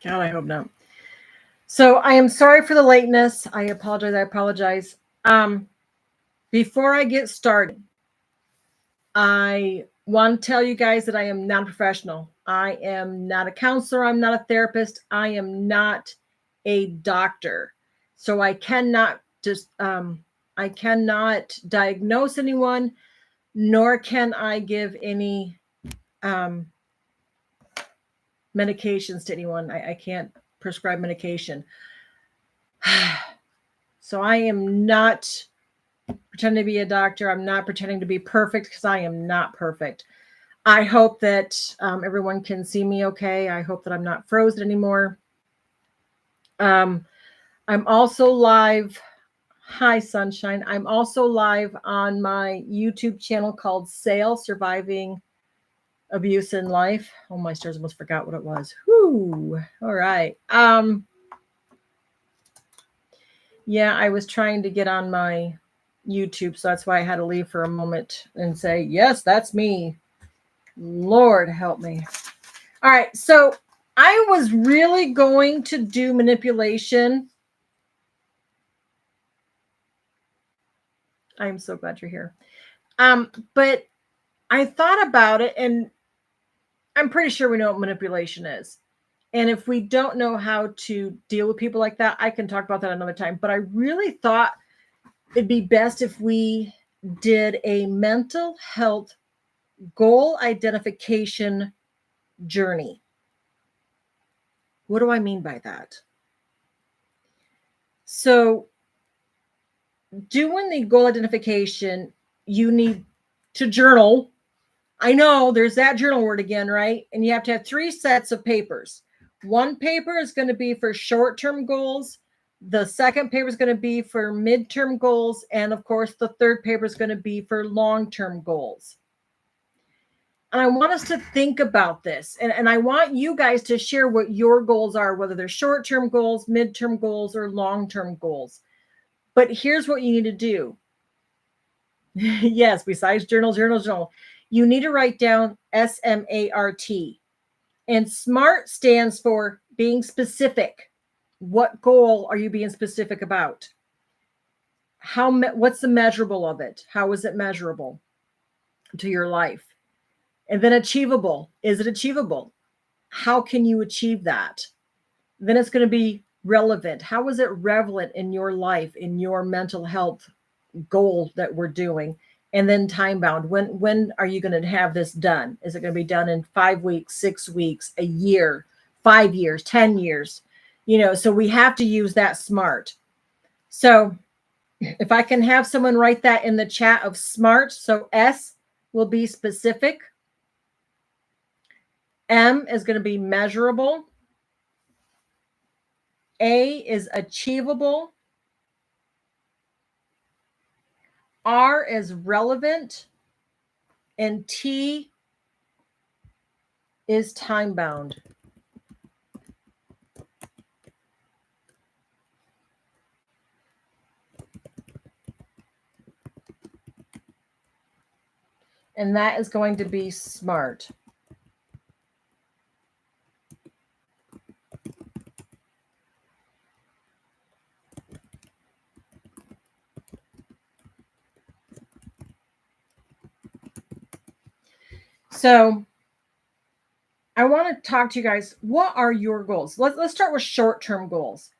God, I hope not. So I am sorry for the lateness. I apologize. I apologize. Before I get started, I want to tell you guys that I am not a professional. I am not a counselor. I'm not a therapist. I am not a doctor. So I cannot diagnose anyone, nor can I give any um, medications to anyone. I can't prescribe medication. So I am not pretending to be a doctor. I'm not pretending to be perfect because I am not perfect. I hope that everyone can see me okay. I hope that I'm not frozen anymore. Um, I'm also live. Hi, Sunshine. I'm also live on my YouTube channel called Sale Surviving Abuse in Life. Oh, my stars, almost forgot what it was. Whoo. All right. Yeah, I was trying to get on my YouTube, so that's why I had to leave for a moment and say, yes, that's me. Lord help me. All right, so I was really going to do manipulation. I'm so glad you're here. But I thought about it, and I'm pretty sure we know what manipulation is. And if we don't know how to deal with people like that, I can talk about that another time. But I really thought it'd be best if we did a mental health goal identification journey. What do I mean by that? So, doing the goal identification, you need to journal. I know there's that journal word again, right? And you have to have 3 sets of papers. One paper is going to be for short-term goals. The second paper is going to be for midterm goals. And of course, the third paper is going to be for long-term goals. And I want us to think about this. And I want you guys to share what your goals are, whether they're short-term goals, midterm goals, or long-term goals. But here's what you need to do. Yes, besides journal, you need to write down SMART. And SMART stands for being specific. What goal are you being specific about? What's the measurable of it? How is it measurable to your life? And then achievable. Is it achievable? How can you achieve that? Then it's going to be relevant. How is it relevant in your life, in your mental health goal that we're doing? And then time bound. When are you going to have this done? Is it going to be done in 5 weeks, 6 weeks, a year, 5 years, 10 years? So we have to use that SMART. So if I can have someone write that in the chat of SMART. So S will be specific. M is going to be measurable. A is achievable. R is relevant. And T is time bound. And that is going to be SMART. So I want to talk to you guys. What are your goals? Let's start with short-term goals.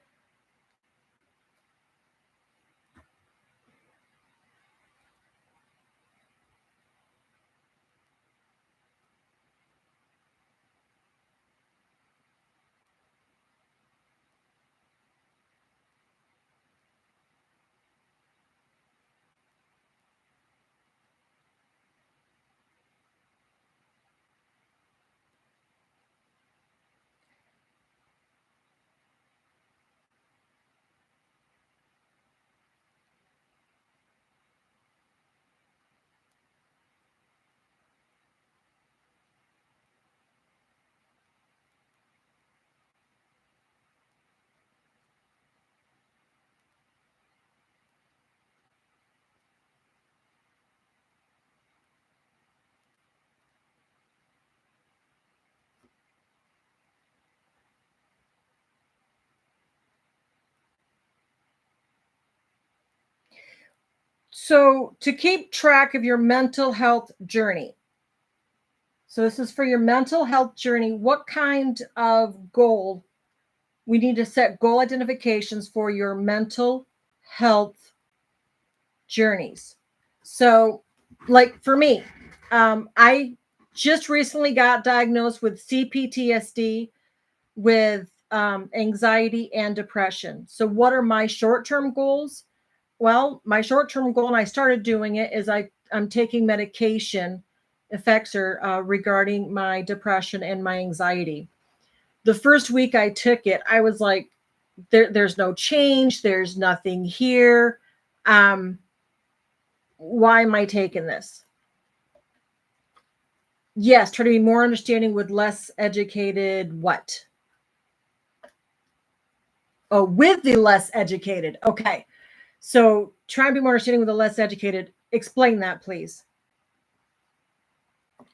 So, to keep track of your mental health journey. So, this is for your mental health journey. What kind of goal we need to set goal identifications for your mental health journeys. So, like for me, I just recently got diagnosed with CPTSD, with anxiety and depression. So, what are my short term goals? Well, my short term goal, and I started doing it, is I'm taking medication, Effexor, regarding my depression and my anxiety. The first week I took it, I was like, there's no change, there's nothing here. Um, why am I taking this? Yes, try to be more understanding with less educated. What? Oh, with the less educated. Okay. So try and be more understanding with the less educated. Explain that, please.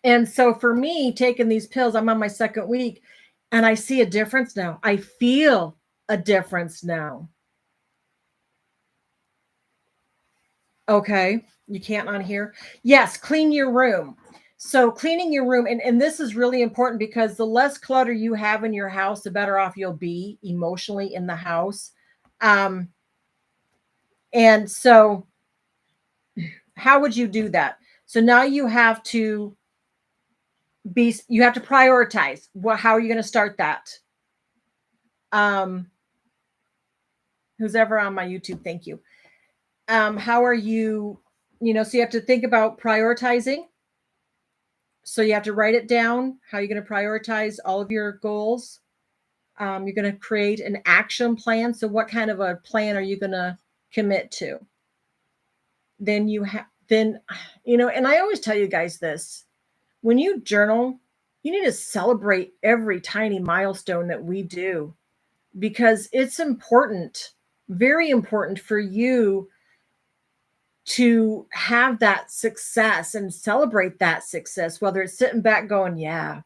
And so for me, taking these pills, I'm on my second week and I see a difference now. I feel a difference now. Okay. You can't on here. Yes, clean your room. So cleaning your room, and this is really important because the less clutter you have in your house, the better off you'll be emotionally in the house. Um, and so how would you do that? So now you have to prioritize. How are you going to start that? Um, who's ever on my YouTube, thank you. How are you, so you have to think about prioritizing. So you have to write it down, how you're going to prioritize all of your goals. You're going to create an action plan. So what kind of a plan are you going to commit to? Then and I always tell you guys this, when you journal, you need to celebrate every tiny milestone that we do because it's important, very important for you to have that success and celebrate that success, whether it's sitting back going, yeah,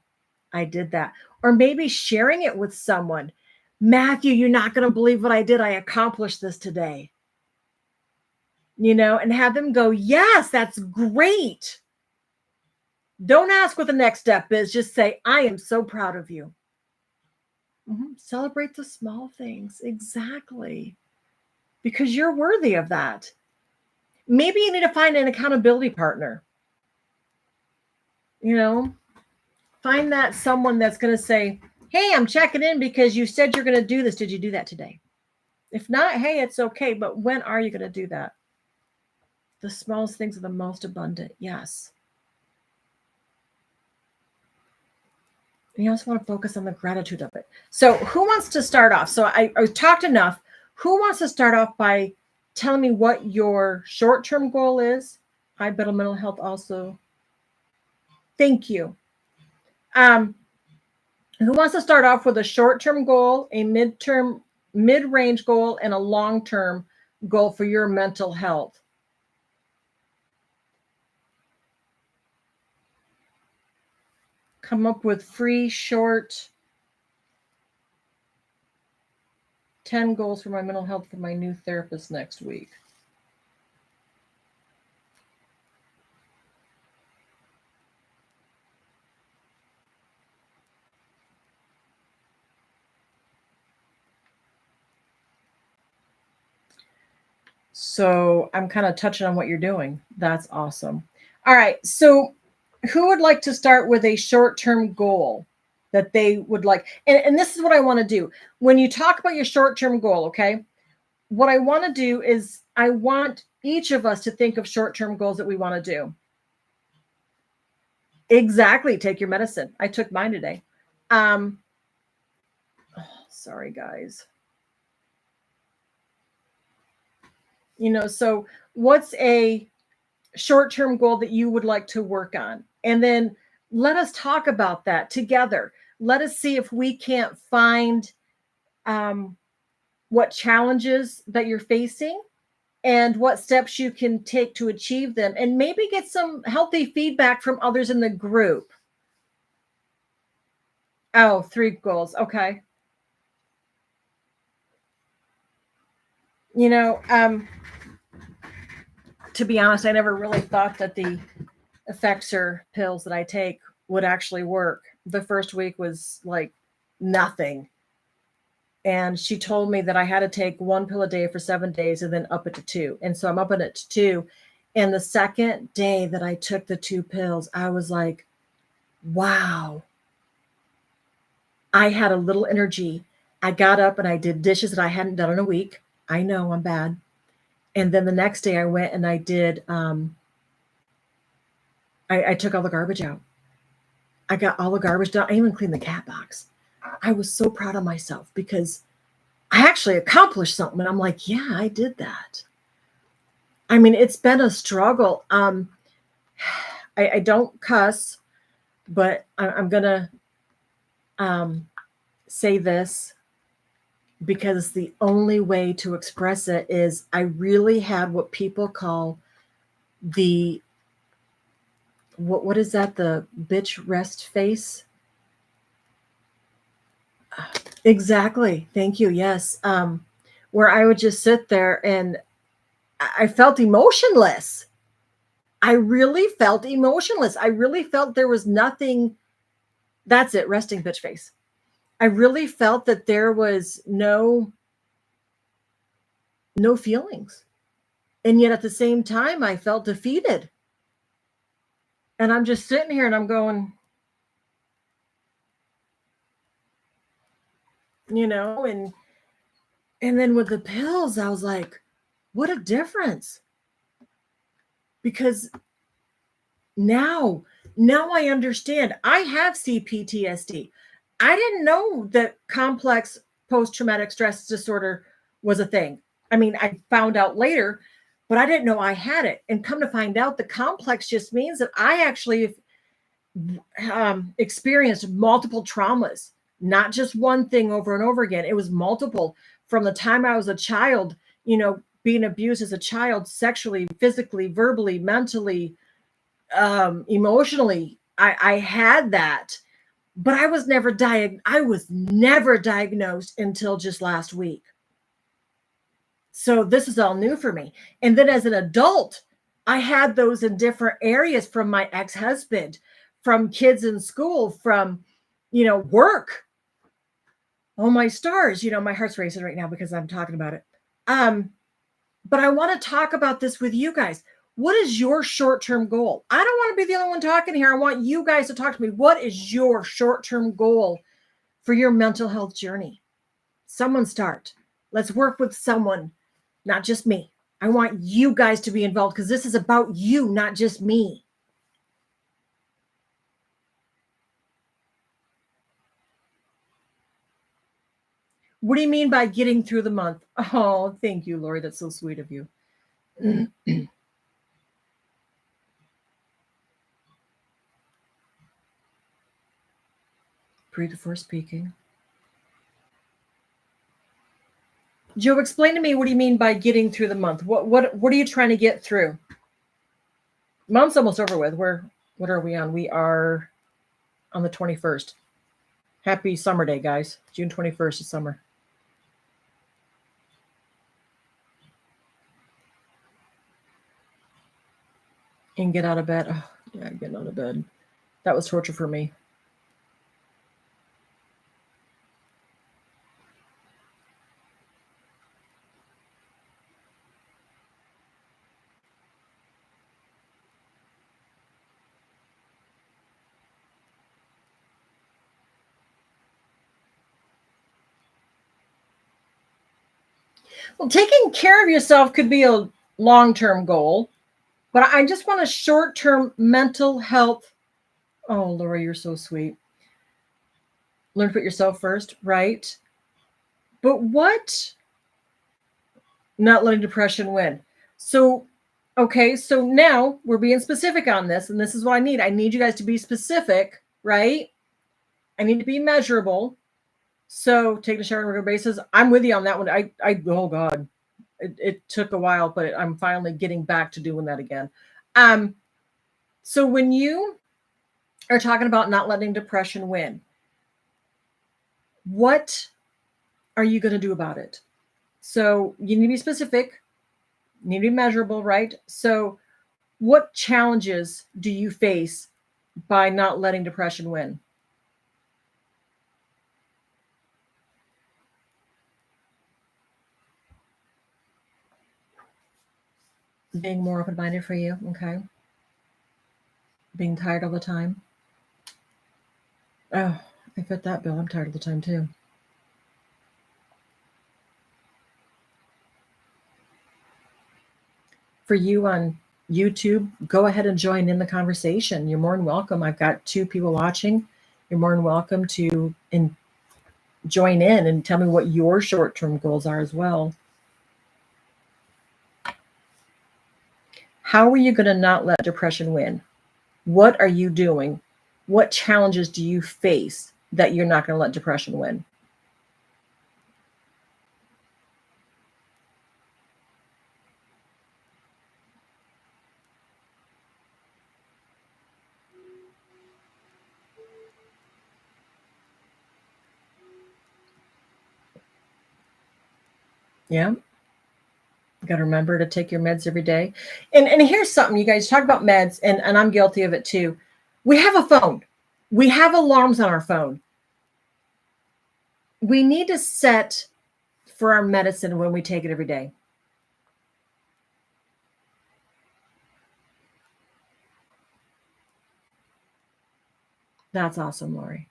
I did that, or maybe sharing it with someone. Matthew, you're not going to believe what I did. I accomplished this today, and have them go, yes, that's great. Don't ask what the next step is. Just say, I am so proud of you. Celebrate the small things. Exactly. Because you're worthy of that. Maybe you need to find an accountability partner. Find that someone that's going to say, hey, I'm checking in because you said you're going to do this. Did you do that today? If not, hey, it's okay. But when are you going to do that? The smallest things are the most abundant. Yes. And you also want to focus on the gratitude of it. So who wants to start off? So I talked enough. Who wants to start off by telling me what your short-term goal is? I bet mental health also. Thank you. Who wants to start off with a short-term goal, a mid-range goal, and a long-term goal for your mental health? Come up with free, short 10 goals for my mental health for my new therapist next week. So I'm kind of touching on what you're doing. That's awesome. All right. So who would like to start with a short-term goal that they would like? And this is what I want to do. When you talk about your short-term goal, okay, what I want to do is I want each of us to think of short-term goals that we want to do. Exactly. Take your medicine. I took mine today. Sorry, guys. So what's a short-term goal that you would like to work on? And then let us talk about that together. Let us see if we can't find what challenges that you're facing and what steps you can take to achieve them, and maybe get some healthy feedback from others in the group. Oh, 3 goals. Okay. You know, um, to be honest, I never really thought that the Effexor pills that I take would actually work. The first week was like nothing. And she told me that I had to take one pill a day for 7 days and then up it to two. And so I'm upping it to two. And the second day that I took the two pills, I was like, wow, I had a little energy. I got up and I did dishes that I hadn't done in a week. I know I'm bad. And then the next day I went and I did, I took all the garbage out. I got all the garbage done. I even cleaned the cat box. I was so proud of myself because I actually accomplished something. And I'm like, yeah, I did that. I mean, it's been a struggle. I don't cuss, but I'm going to say this because the only way to express it is I really had what people call the, what is that? The bitch rest face? Exactly. Thank you. Yes. Where I would just sit there and I felt emotionless. I really felt emotionless. I really felt there was nothing. That's it. Resting bitch face. I really felt that there was no feelings. And yet at the same time, I felt defeated. And I'm just sitting here and I'm going, and then with the pills, I was like, what a difference. Because now I understand. I have CPTSD. I didn't know that complex post-traumatic stress disorder was a thing. I mean, I found out later, but I didn't know I had it. And come to find out, the complex just means that I actually experienced multiple traumas, not just one thing over and over again. It was multiple from the time I was a child, being abused as a child, sexually, physically, verbally, mentally, emotionally. I had that, but I was never diagnosed until just last week. So this is all new for me. And then as an adult, I had those in different areas from my ex-husband, from kids in school, from, work. Oh, my stars, my heart's racing right now because I'm talking about it. But I want to talk about this with you guys. What is your short-term goal? I don't want to be the only one talking here. I want you guys to talk to me. What is your short-term goal for your mental health journey? Someone start. Let's work with someone, not just me. I want you guys to be involved because this is about you, not just me. What do you mean by getting through the month? Oh, thank you, Lori. That's so sweet of you. Breathe before speaking. Joe, explain to me, what do you mean by getting through the month? What are you trying to get through? Month's almost over with. What are we on? We are on the 21st. Happy summer day, guys. June 21st is summer. And get out of bed. Oh, yeah, getting out of bed. That was torture for me. Well, taking care of yourself could be a long-term goal, but I just want a short-term mental health. Oh, Laura, you're so sweet. Learn to put yourself first, right? But what? Not letting depression win. So, okay, so now we're being specific on this, and this is what I need. I need you guys to be specific, right? I need to be measurable. So, taking a shower on a regular basis, I'm with you on that one. Oh God, it took a while, but I'm finally getting back to doing that again. So when you are talking about not letting depression win, what are you going to do about it? So you need to be specific. Need to be measurable, right? So, what challenges do you face by not letting depression win? Being more open minded for you, okay? Being tired all the time. Oh, I fit that bill. I'm tired all the time too. For you on YouTube, go ahead and join in the conversation. You're more than welcome. I've got two people watching. You're more than welcome to join in and tell me what your short term goals are as well. How are you going to not let depression win? What are you doing? What challenges do you face that you're not going to let depression win? Yeah. You got to remember to take your meds every day. And here's something, you guys talk about meds, and I'm guilty of it too. We have a phone. We have alarms on our phone. We need to set for our medicine when we take it every day. That's awesome, Lori.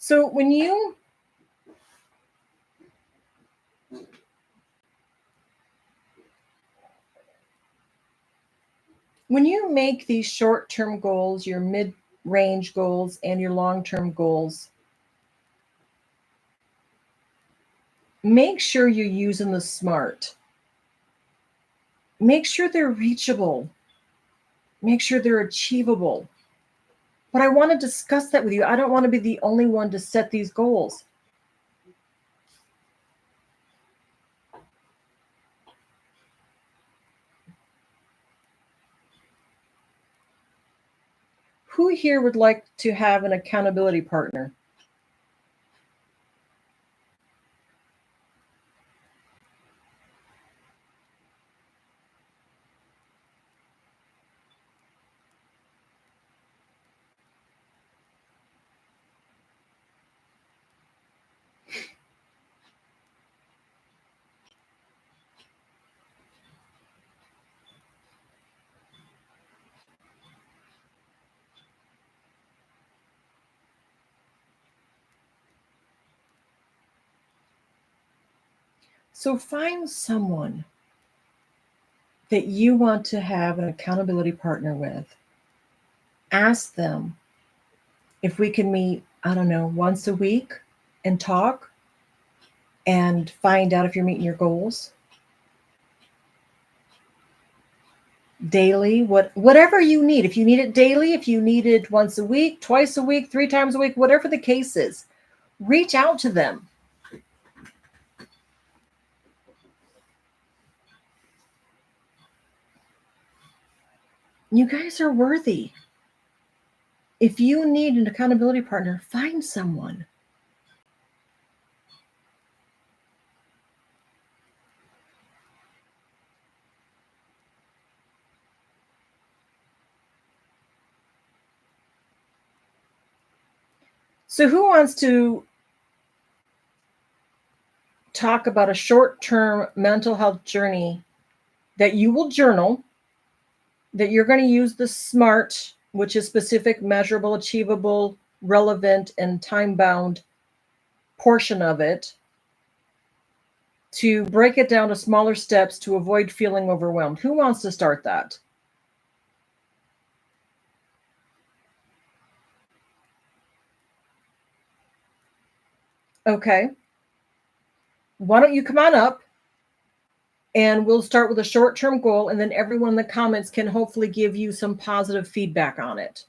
So when you make these short-term goals, your mid-range goals and your long-term goals, make sure you're using the smart. Make sure they're reachable. Make sure they're achievable. But I want to discuss that with you. I don't want to be the only one to set these goals. Who here would like to have an accountability partner? So find someone that you want to have an accountability partner with. Ask them if we can meet, I don't know, once a week and talk and find out if you're meeting your goals daily, whatever you need. If you need it daily, if you need it once a week, twice a week, 3 times a week, whatever the case is, reach out to them. You guys are worthy. If you need an accountability partner, find someone. So, who wants to talk about a short term mental health journey that you will journal, that you're going to use the SMART, which is specific, measurable, achievable, relevant, and time bound portion of it, to break it down to smaller steps to avoid feeling overwhelmed? Who wants to start that? Okay. Why don't you come on up? And we'll start with a short-term goal, and then everyone in the comments can hopefully give you some positive feedback on it.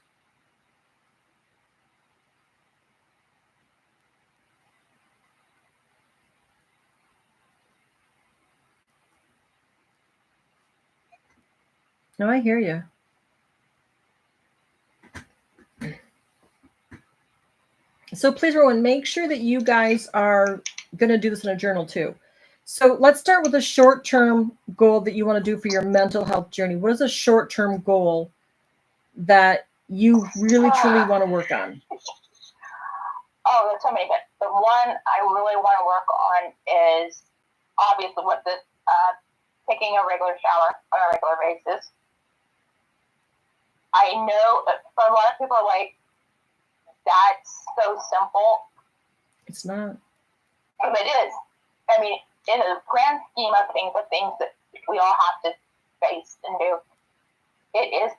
No, I hear you. So please, everyone, make sure that you guys are going to do this in a journal too. So let's start with a short-term goal that you want to do for your mental health journey. What is a short-term goal that you really, truly want to work on? Oh, there's so many. But the one I really want to work on is obviously with this taking a regular shower on a regular basis. I know for a lot of people, like, that's so simple. It's not. But it is. I mean, in the grand scheme of things, the things that we all have to face and do, it is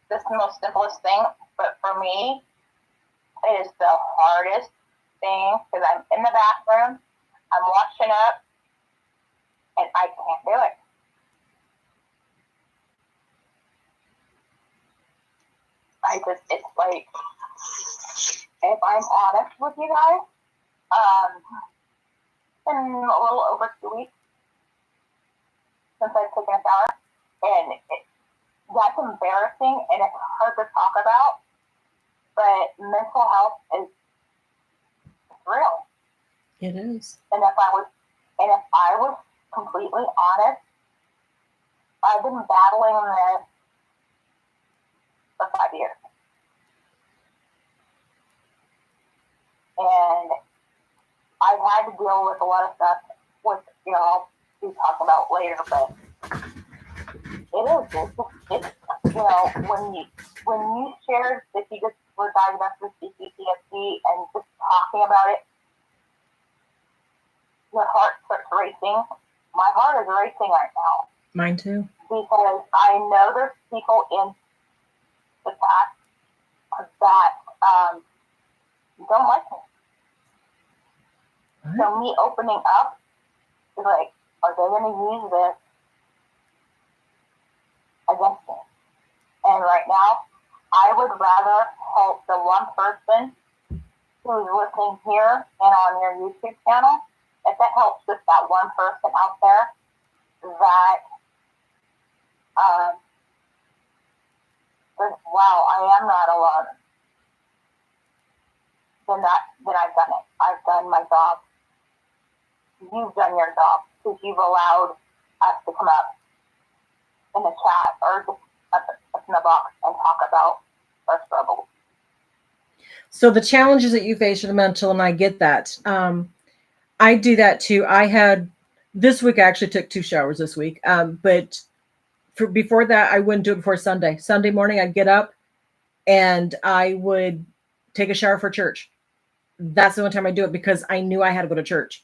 the most simplest thing. But for me, it is the hardest thing because I'm in the bathroom, I'm washing up, and I can't do it. It's like, if I'm honest with you guys, it's been a little over 2 weeks since I've taken a shower, and that's embarrassing, and it's hard to talk about, but mental health is real. It is. And if I was completely honest, I've been battling this for 5 years. And I've had to deal with a lot of stuff, which, I'll be talking about later, but it's when you shared that you just were diagnosed with PTSD and just talking about it, your heart starts racing. My heart is racing right now. Mine too. Because I know there's people in the chat that don't like me. What? So me opening up is like, are they going to use this against me? And right now, I would rather help the one person who's listening here and on your YouTube channel, if that helps just that one person out there that wow, I am not alone. Then I've done it. I've done my job. You've done your job because you've allowed us to come up in the chat or just up in the box and talk about our struggles. So the challenges that you face are the mental, and I get that. I do that too. I had this week. I actually took 2 showers this week, but before that, I wouldn't do it before Sunday. Sunday morning, I'd get up and I would take a shower for church. That's the only time I do it because I knew I had to go to church.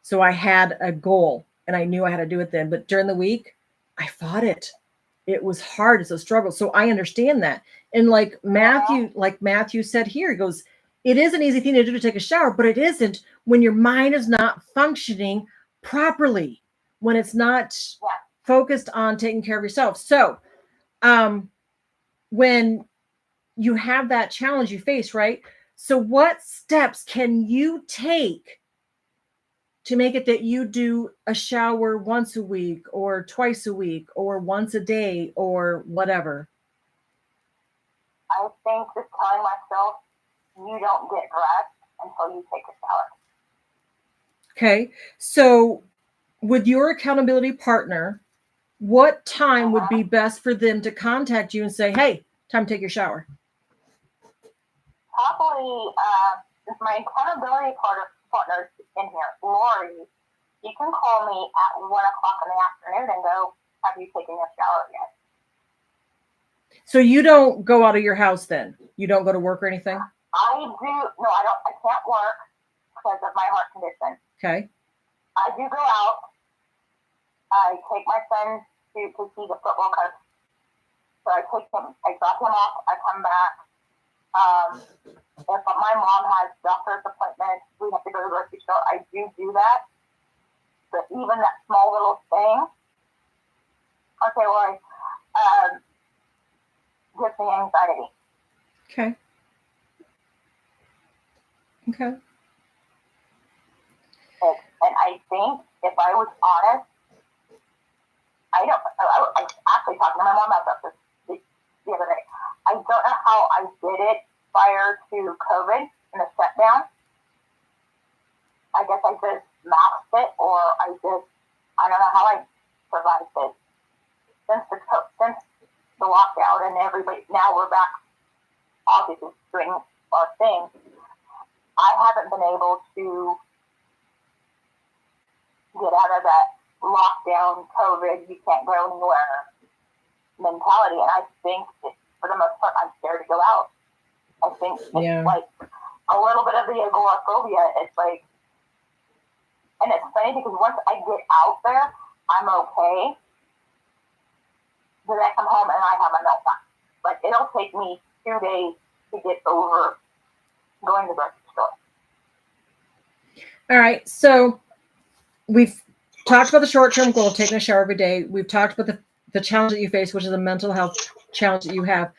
So I had a goal and I knew I had to do it then. But during the week, I fought it. It was hard. It's a struggle. So I understand that. And like Matthew said here, he goes, it is an easy thing to do to take a shower, but it isn't when your mind is not functioning properly, when it's not focused on taking care of yourself. So when you have that challenge you face, right? So what steps can you take to make it that you do a shower once a week or twice a week or once a day or whatever? I think just telling myself you don't get dressed until you take a shower. Okay. So with your accountability partner, what time would be best for them to contact you and say, hey, time to take your shower? Probably my accountability partners in here, Lori, you can call me at 1 o'clock in the afternoon and go, have you taken your shower yet? So you don't go out of your house then? You don't go to work or anything? I do. No, I don't. I can't work because of my heart condition. Okay. I do go out. I take my son to see the football coach. So I take him, I drop him off, I come back. If my mom has doctor's appointments, we have to go to the grocery store. I do that. but even that small little thing, okay, Lori, gives me anxiety. Okay. Okay. And I think if I was honest, I actually talking to my mom about this the other day. I don't know how I did it prior to COVID and the shutdown. I guess I just masked it, or I don't know how I survived it. Since the lockout and everybody, now we're back obviously doing our thing, I haven't been able to get out of that lockdown, COVID, you can't go anywhere mentality. And I think for the most part, I'm scared to go out. I think it's like a little bit of the agoraphobia. It's like, and it's funny because once I get out there, I'm okay. Then I come home and I have a meltdown. Like, it'll take me 2 days to get over going to the grocery store. All right. So we've talked about the short-term goal of taking a shower every day. We've talked about the challenge that you face, which is a mental health challenge that you have.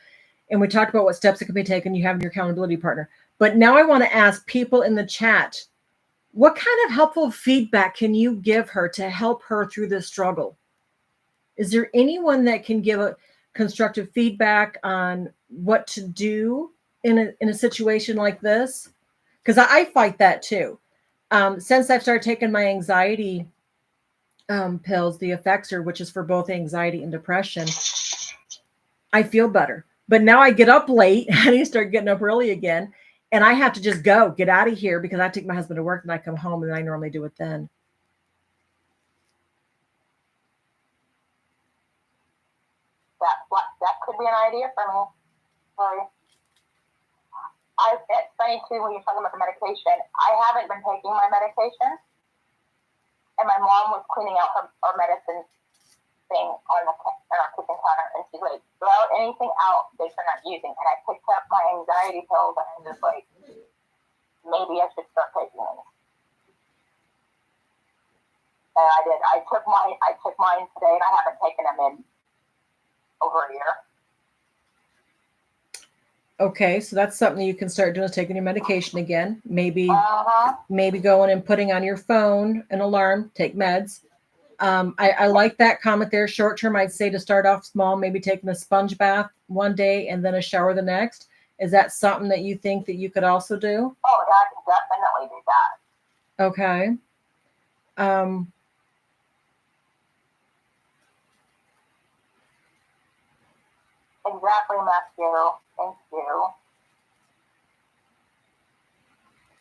And we talked about what steps that can be taken. You have your accountability partner. But now I want to ask people in the chat, what kind of helpful feedback can you give her to help her through this struggle? Is there anyone that can give a constructive feedback on what to do in a situation like this? Because I fight that too. Since I've started taking my anxiety pills, the Effexor, which is for both anxiety and depression, I feel better. But now I get up late. I need to start getting up early again. And I have to just get out of here because I take my husband to work and I come home and I normally do it then. That could be an idea for me. Sorry. It's funny too when you're talking about the medication. I haven't been taking my medication, and my mom was cleaning out her medicine thing on our kitchen counter, and she's like, throw anything out that you're not using. And I picked up my anxiety pills, and I'm just like, maybe I should start taking them. And I did. I took mine today, and I haven't taken them in over a year. Okay, so that's something you can start doing, is taking your medication again. Maybe going and putting on your phone an alarm, take meds. I like that comment there. Short term, I'd say to start off small, maybe taking a sponge bath one day and then a shower the next. Is that something that you think that you could also do? Oh, yeah, I can definitely do that. Okay. Exactly, Matthew. Thank you.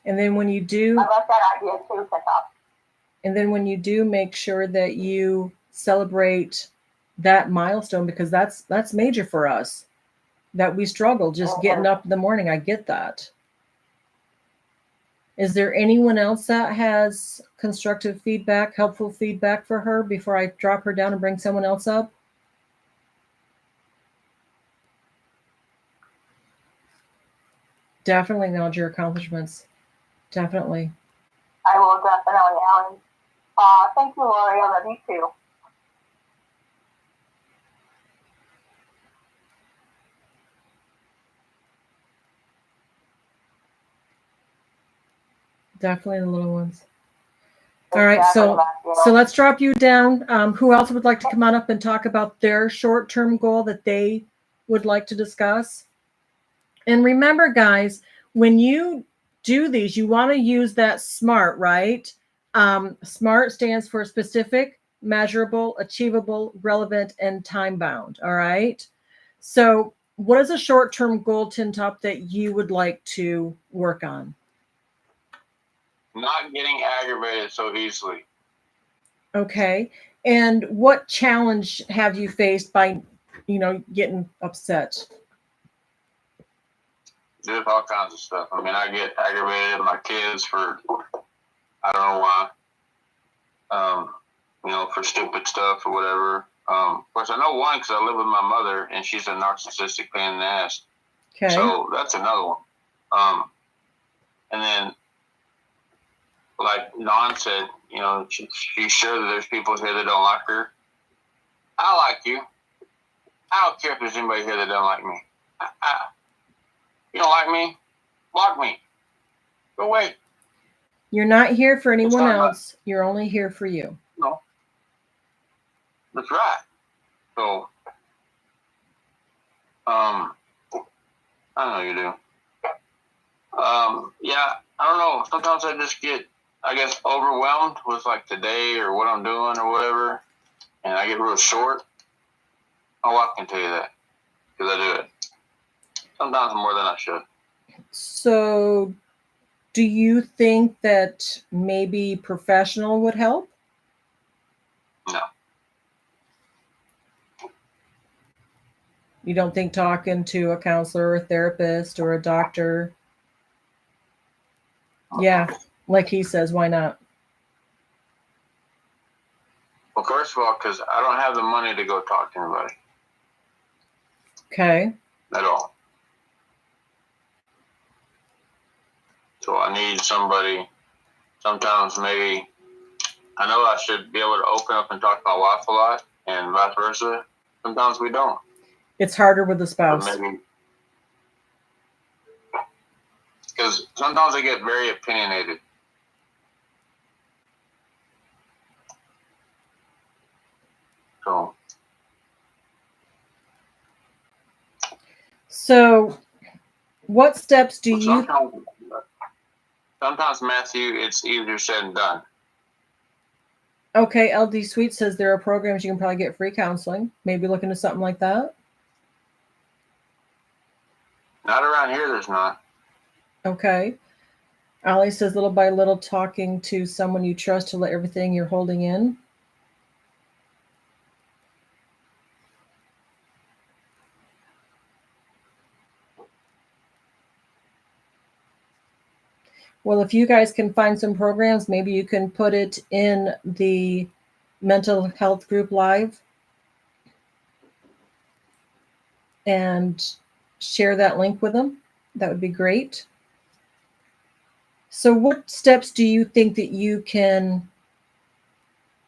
And then when you do, I like that idea too, Pickup. And then when you do, make sure that you celebrate that milestone, because that's major for us, that we struggle just getting up in the morning. I get that. Is there anyone else that has constructive feedback, helpful feedback for her before I drop her down and bring someone else up? Definitely acknowledge your accomplishments. Definitely. I will definitely, Ellen. Thank you, Lori. I love you too. Definitely the little ones. All right, so let's drop you down. Who else would like to come on up and talk about their short-term goal that they would like to discuss? And remember, guys, when you do these, you want to use that SMART, right? SMART stands for specific, measurable, achievable, relevant, and time-bound, all right? So what is a short-term goal, Tin Top, that you would like to work on? Not getting aggravated so easily. Okay. And what challenge have you faced by, getting upset? Just all kinds of stuff. I mean, I get aggravated at my kids for, I don't know why, for stupid stuff or whatever. Of course, I know one because I live with my mother, and she's a narcissistic pain in the ass. Okay. So that's another one. And then, like Don said, she's sure that there's people here that don't like her. I like you. I don't care if there's anybody here that don't like me. You don't like me? Block me. Go away. You're not here for anyone else. You're only here for you. No. That's right. So, I know you do. Yeah, I don't know. Sometimes I just get, I guess, overwhelmed with like today or what I'm doing or whatever, and I get real short. Oh, I can tell you that because I do it sometimes more than I should. So, do you think that maybe professional would help? No. You don't think talking to a counselor or a therapist or a doctor? Yeah, like he says, why not? Well, first of all, because I don't have the money to go talk to anybody Okay. at all. So I need somebody. Sometimes maybe I know I should be able to open up and talk to my wife a lot, and vice versa. Sometimes we don't. It's harder with the spouse. But maybe because sometimes I get very opinionated. So, what steps do you? Sometimes, Matthew, it's easier said than done. Okay, LD Sweet says there are programs you can probably get free counseling. Maybe look into something like that. Not around here, there's not. Okay. Ali says little by little talking to someone you trust to let everything you're holding in. Well, if you guys can find some programs, maybe you can put it in the mental health group live and share that link with them. That would be great. So what steps do you think that you can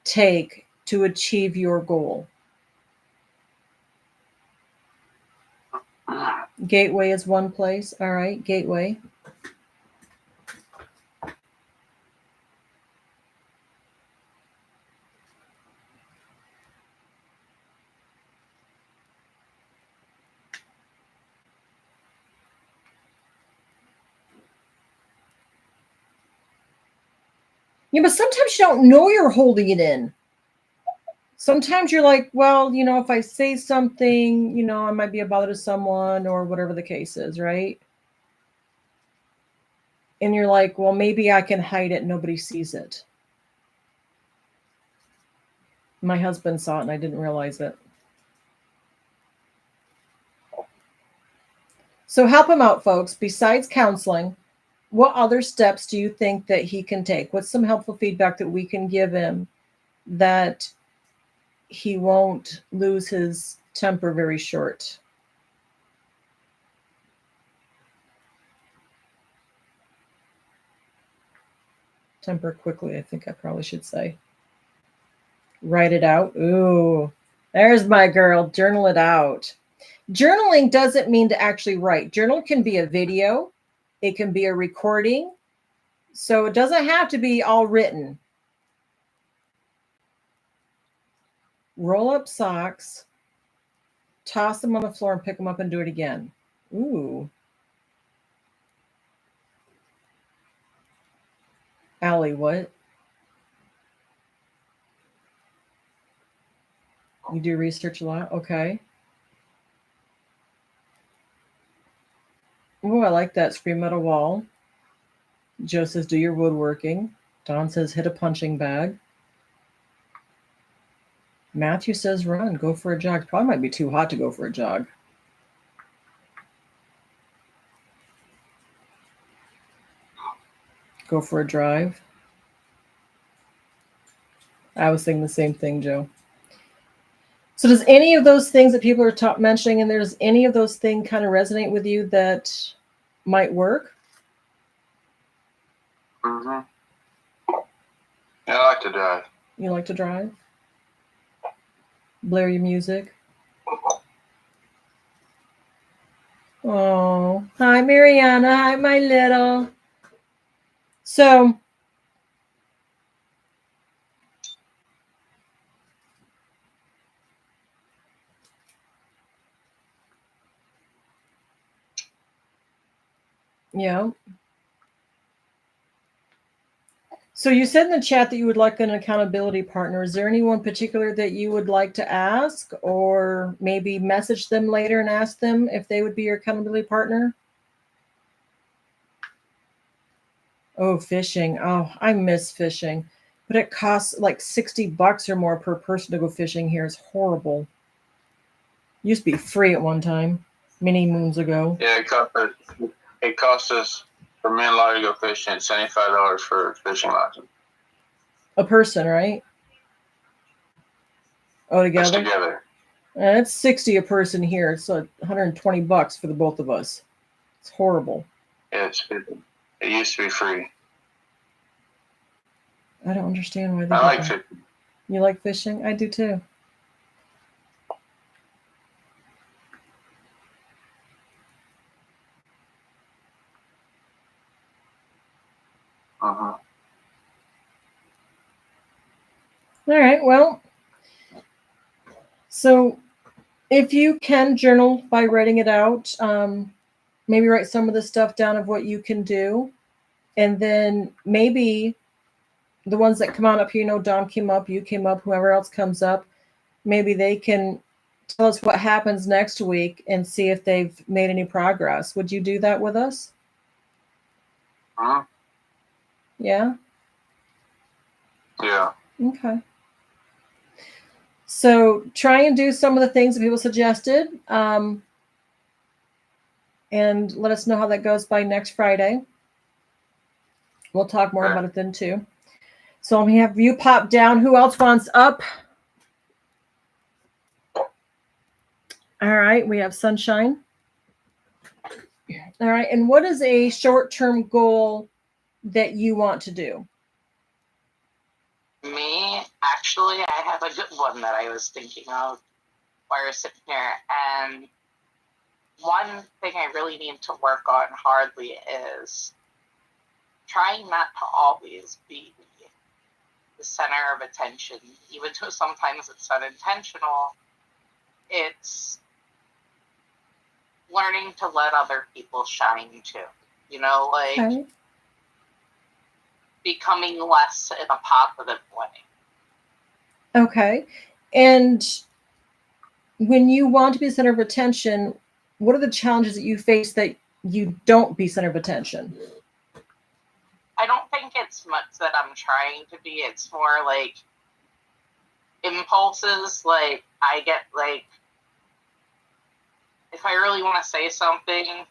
take to achieve your goal? Gateway is one place. All right, Gateway. Yeah, but sometimes you don't know you're holding it in. Sometimes you're like, well, if I say something, I might be a bother to someone or whatever the case is, right? And you're like, well, maybe I can hide it. Nobody sees it. My husband saw it and I didn't realize it. So help him out, folks. Besides counseling, what other steps do you think that he can take? What's some helpful feedback that we can give him that he won't lose his temper very short? Temper quickly, I think I probably should say. Write it out. Ooh, there's my girl. Journal it out. Journaling doesn't mean to actually write. Journal can be a video. It can be a recording. So it doesn't have to be all written. Roll up socks, toss them on the floor and pick them up and do it again. Ooh. Allie, what? You do research a lot? Okay. Oh, I like that. Scream at a wall. Joe says, do your woodworking. Don says, hit a punching bag. Matthew says, run. Go for a jog. Probably might be too hot to go for a jog. Go for a drive. I was thinking the same thing, Joe. So does any of those things that people are mentioning, and there's any of those things kind of resonate with you that might work? Mm-hmm. Yeah, I like to drive. You like to drive? Blare your music. Oh, hi, Mariana. Hi, my little. So, yeah. So you said in the chat that you would like an accountability partner. Is there anyone particular that you would like to ask, or maybe message them later and ask them if they would be your accountability partner? Oh, fishing. Oh, I miss fishing. But it costs like $60 or more per person to go fishing here. It's horrible. Used to be free at one time, many moons ago. Yeah, it cost us for me and Laurie to go fishing $75 for a fishing license. A person, right? Oh, Us together? together. It's 60 a person here. It's like $120 for the both of us. It's horrible. Yeah, it used to be free. I don't understand why they I do like that. fishing. You like fishing? I do too. Uh-huh. All right. Well, so if you can journal by writing it out, maybe write some of the stuff down of what you can do. And then maybe the ones that come on up here, Dom came up, you came up, whoever else comes up, maybe they can tell us what happens next week and see if they've made any progress. Would you do that with us? Uh-huh. Yeah? Yeah. Okay. So try and do some of the things that people suggested, and let us know how that goes by next Friday. We'll talk more about it then too. So let me have you pop down. Who else wants up? All right, we have Sunshine. All right, and what is a short-term goal that you want to do? Me, actually, I have a good one that I was thinking of while you're sitting here. And one thing I really need to work on hardly is trying not to always be the center of attention. Even though sometimes it's unintentional, it's learning to let other people shine too. Okay. Becoming less in a positive way. Okay. And when you want to be the center of attention, what are the challenges that you face that you don't be center of attention? I don't think it's much that I'm trying to be. It's more like impulses. Like, I get, like, if I really want to say something,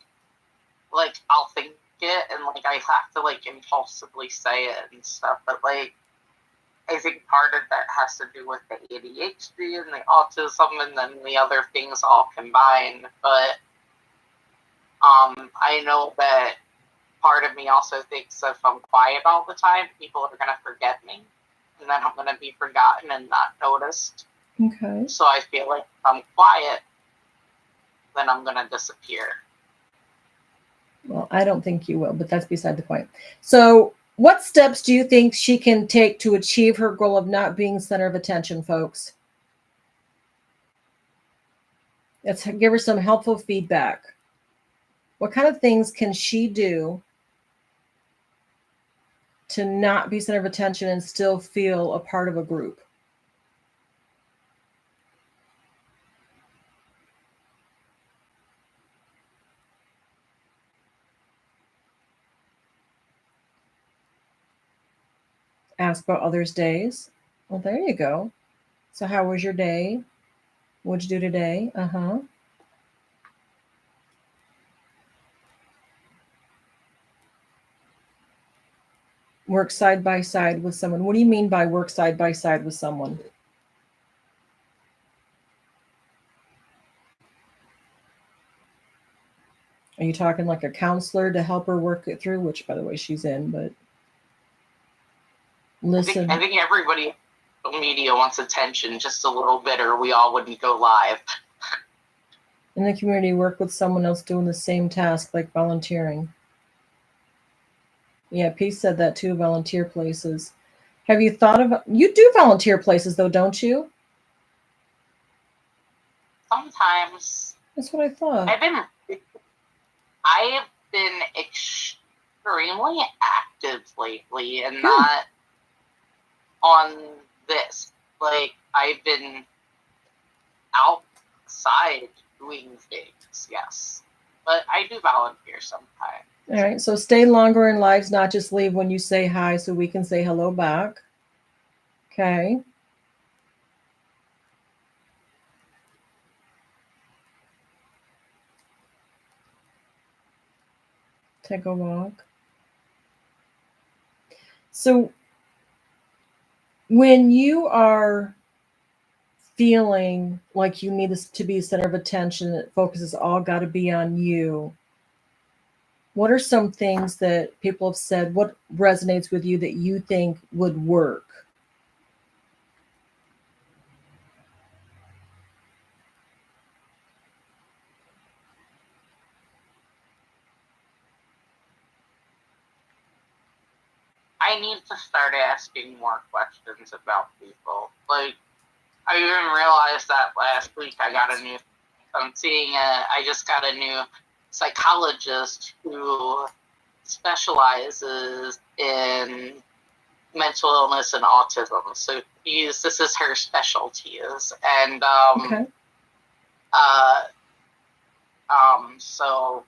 like, I'll think it, and, like, I have to, like, impulsively say it and stuff. But, like, I think part of that has to do with the ADHD and the autism, and then the other things all combined. But I know that part of me also thinks if I'm quiet all the time, people are going to forget me, and then I'm going to be forgotten and not noticed. Okay. So I feel like if I'm quiet, then I'm going to disappear. Well, I don't think you will, but that's beside the point. So what steps do you think she can take to achieve her goal of not being center of attention, folks? Let's give her some helpful feedback. What kind of things can she do to not be center of attention and still feel a part of a group? Ask about others' days. Well, there you go. So how was your day? What'd you do today? Uh-huh. Work side by side with someone. What do you mean by work side by side with someone? Are you talking like a counselor to help her work it through? Which, by the way, she's in, but Listen. I think everybody on social media wants attention just a little bit, or we all wouldn't go live. In the community, work with someone else doing the same task, like volunteering. Yeah, Peace said that too, volunteer places. Have you thought of, you do volunteer places though, don't you? Sometimes That's what I thought. I've been extremely active lately, and Good. not on this. Like, I've been outside doing things, yes, but I do volunteer sometimes. All right, so stay longer in lives, not just leave when you say hi so we can say hello back. Okay. Take a walk. So when you are feeling like you need this to be a center of attention, it focuses all got to be on you. What are some things that people have said? What resonates with you that you think would work? I need to start asking more questions about people. Like, I even realized that last week I just got a new psychologist who specializes in mental illness and autism. So this is her specialties, and Okay. so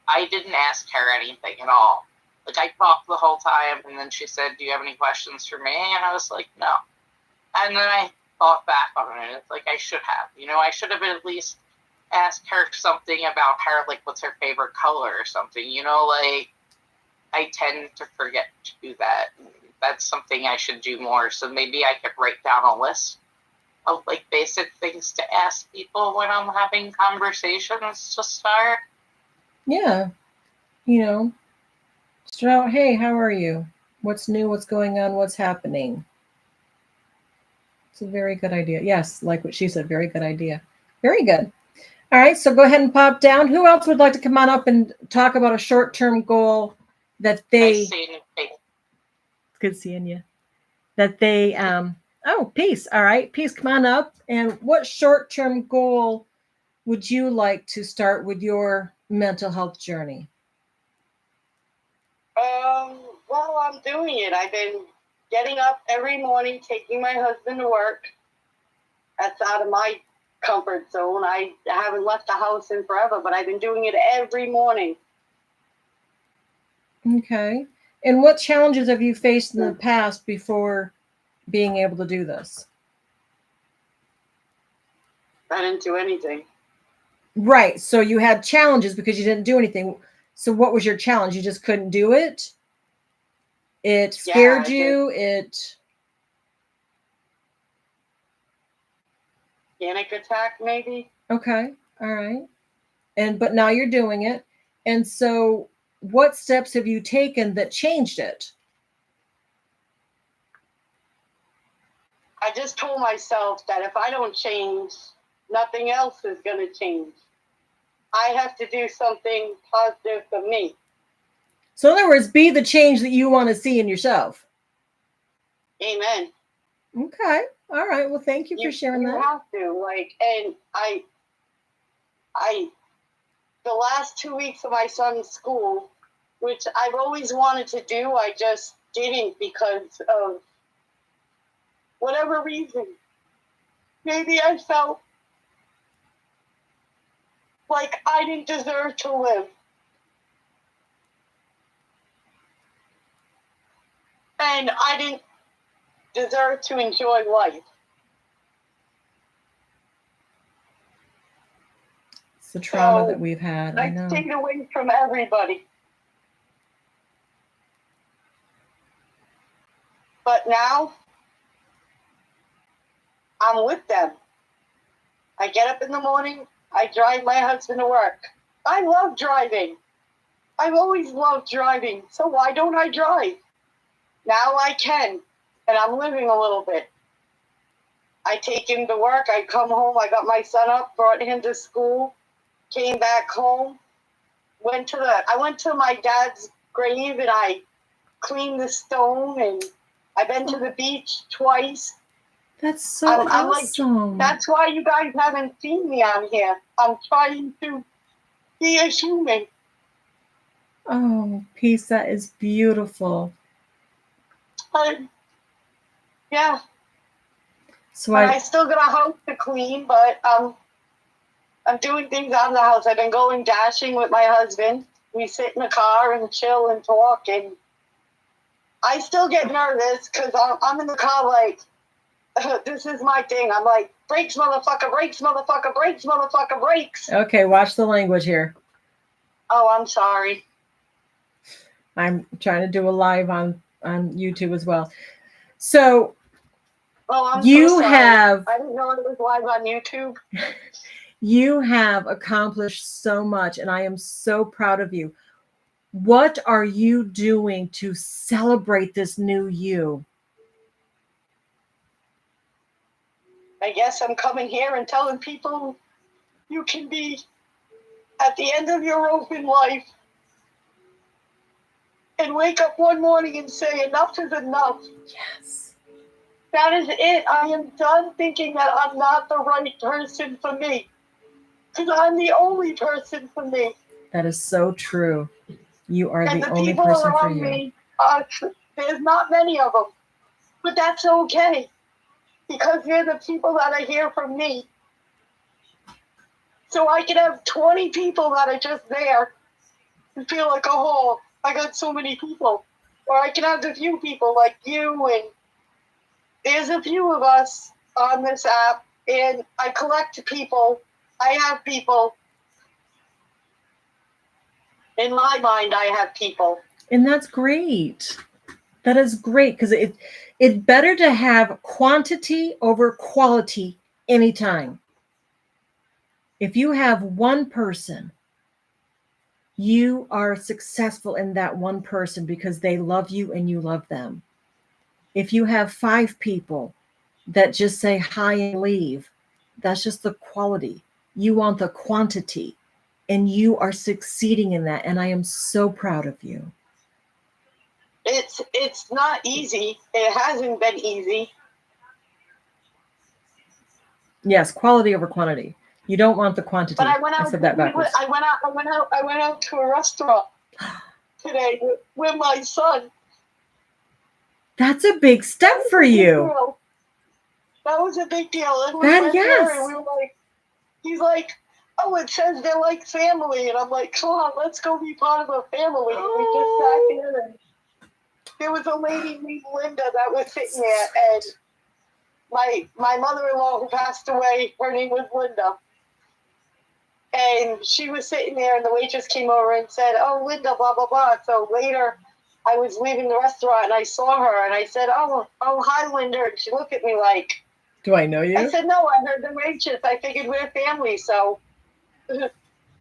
I didn't ask her anything at all. Like, I talked the whole time, and then she said, "Do you have any questions for me?" And I was like, "No." And then I thought back on it. It's like, I should have. I should have at least asked her something about her, like, what's her favorite color or something. Like, I tend to forget to do that. That's something I should do more. So maybe I could write down a list of, like, basic things to ask people when I'm having conversations to start. Yeah. Start out, hey, how are you? What's new? What's going on? What's happening? It's a very good idea. Yes, like what she said, very good idea. Very good. All right, so go ahead and pop down. Who else would like to come on up and talk about a short-term goal that they... Good seeing you. That they, Peace. All right, Peace, come on up. And what short-term goal would you like to start with your mental health journey? Well, I'm doing it. I've been getting up every morning, taking my husband to work. That's out of my comfort zone. I haven't left the house in forever, but I've been doing it every morning. Okay. And what challenges have you faced in the past before being able to do this? I didn't do anything. Right. So you had challenges because you didn't do anything. So what was your challenge? You just couldn't do it? It scared you? It... Panic attack, maybe? Okay. All right. But now you're doing it. And so what steps have you taken that changed it? I just told myself that if I don't change, nothing else is going to change. I have to do something positive for me. So in other words, be the change that you want to see in yourself. Amen. Okay. All right. Well, thank you for sharing that. You have to, and the last 2 weeks of my son's school, which I've always wanted to do, I just didn't because of whatever reason. Maybe I felt like I didn't deserve to live. And I didn't deserve to enjoy life. It's the trauma that we've had. I know. I stayed away from everybody. But now, I'm with them. I get up in the morning, I drive my husband to work. I love driving. I've always loved driving, so why don't I drive? Now I can. and I'm living a little bit. I take him to work. I come home. I got my son up, brought him to school, came back home, I went to my dad's grave and I cleaned the stone, and I've been to the beach twice. That's so I'm awesome. that's why you guys haven't seen me on here. I'm trying to be a human. Oh, peace, that is beautiful. Yeah. So But I still got a house to clean, but I'm doing things out of the house. I've been going dashing with my husband. We sit in the car and chill and talk, and I still get nervous because I'm in the car like, this is my thing. I'm like, brakes, motherfucker, brakes, motherfucker, brakes, motherfucker, brakes. Okay, watch the language here. Oh, I'm sorry. I'm trying to do a live on YouTube as well. So Oh, I'm you so sorry. have I didn't know it was live on YouTube. you have accomplished so much, and I am so proud of you. What are you doing to celebrate this new you? I guess I'm coming here and telling people you can be at the end of your rope in life and wake up one morning and say, enough is enough. Yes. That is it. I am done thinking that I'm not the right person for me. Because I'm the only person for me. That is so true. You are And the the only people person for around you. me, there's not many of them. But that's okay. Because they're the people that are here for me. So I can have 20 people that are just there and feel like, oh, I got so many people. Or I can have a few people like you, and there's a few of us on this app, and I collect people. I have people. In my mind, I have people. And that's great. That is great, because it's better to have quantity over quality anytime. If you have one person, you are successful in that one person because they love you and you love them. If you have 5 people that just say hi and leave, that's just the quality. You want the quantity, and you are succeeding in that. And I am so proud of you. It's not easy. It hasn't been easy. Yes, quality over quantity. You don't want the quantity. But I went out. I said that backwards. I went out to a restaurant today with my son. That's a big step for you. That was a big deal. And we That, went yes. there and we were like, he's like, oh, it says they're like family. And I'm like, come on, let's go be part of a family. And we just sat there, and there was a lady named Linda that was sitting there, and my mother-in-law who passed away, her name was Linda. And she was sitting there, and the waitress came over and said, oh, Linda, blah, blah, blah. So later, I was leaving the restaurant, and I saw her, and I said, oh, hi, Linda. And she looked at me like, do I know you? I said, no, I heard the waitress. I figured we're family. So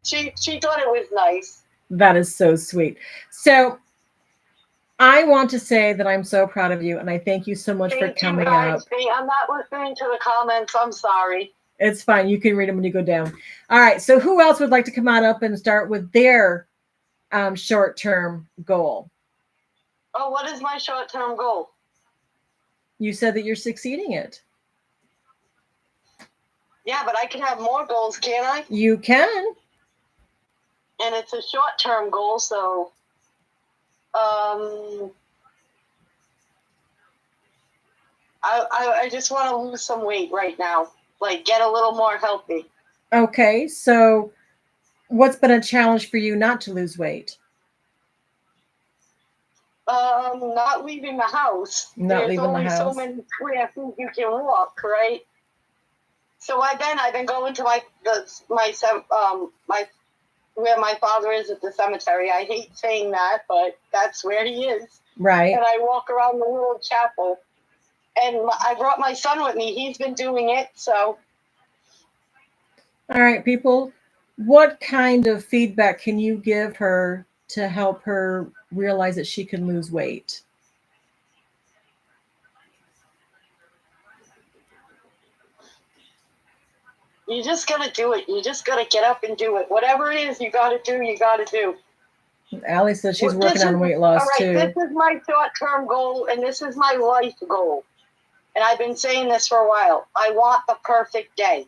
she thought it was nice. That is so sweet. So I want to say that I'm so proud of you, and I thank you so much for coming up. I'm not listening to the comments. I'm sorry. It's fine. You can read them when you go down. All right. So who else would like to come on up and start with their short-term goal? Oh, what is my short-term goal? You said that you're succeeding it. Yeah, but I can have more goals, can't I? You can. And it's a short-term goal, so I just want to lose some weight right now, like get a little more healthy. Okay, so what's been a challenge for you not to lose weight? Not leaving the house. Not leaving the house. There's only so many square feet you can walk, right? So I've been going to my where my father is at the cemetery. I hate saying that, but that's where he is. Right. And I walk around the little chapel. And I brought my son with me. He's been doing it, so. All right, people. What kind of feedback can you give her to help her realize that she can lose weight? You just got to do it. You just got to get up and do it. Whatever it is you got to do, you got to do. Allie says she's Well, working on weight loss all right, too. this is my short-term goal, and this is my life goal. And I've been saying this for a while. I want the perfect day.